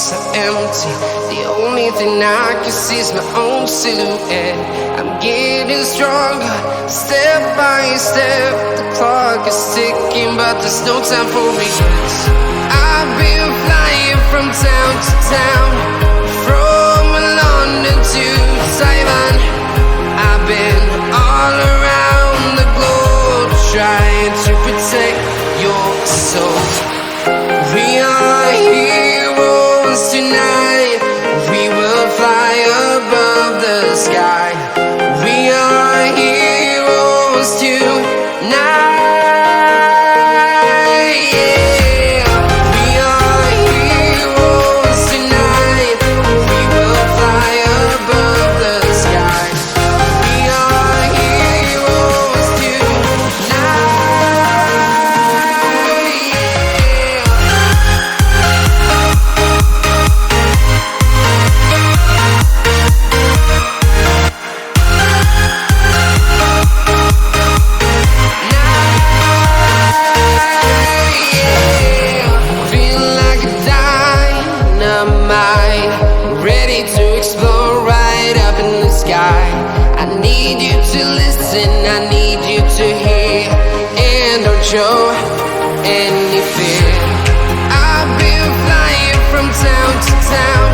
streets are empty. The only thing I can see is my own silhouette. I'm getting stronger, step by step. The clock is ticking, but there's no time for regrets. I've been flying from town to town, from London to Taiwan. I've been all around the globe, trying to protect your soul. We are heroes tonight. We will fly above the sky. We are heroes tonight. Yeah. We are heroes tonight. We will fly above the sky. We are heroes tonight. To explore right up in the sky. I need you to listen, I need you to hear, and don't show any fear. I've been flying from town to town,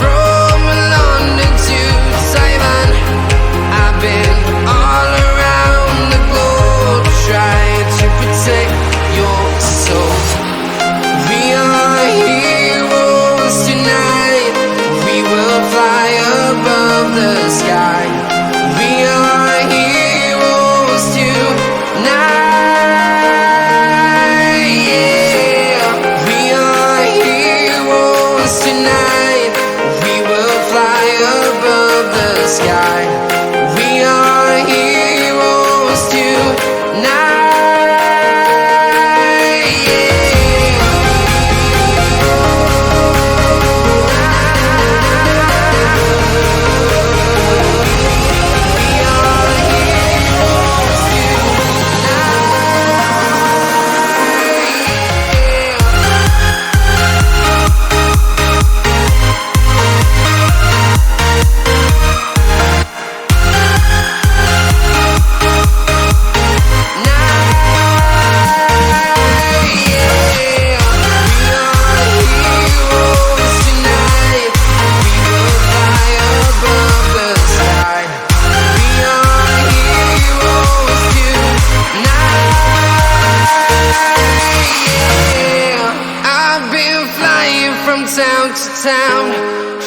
from London to Taiwan. I've been all around the globe, trying to protect your soul. We are heroes tonight. We will fly above the sky. We are heroes tonight. Yeah. We are heroes tonight. We will fly above the sky. We are heroes tonight. From town to town,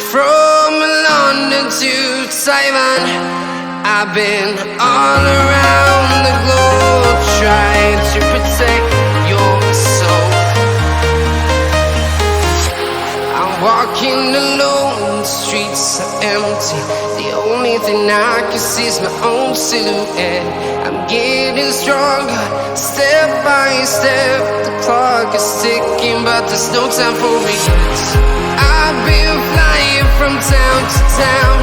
from London to Taiwan. I've been all around the globe, trying to protect your soul. I'm walking alone, the streets are empty. The only thing I can see is my own silhouette. I'm getting stronger, step by step. The clock is ticking, but there's no time for regrets. I've been flying from town to town,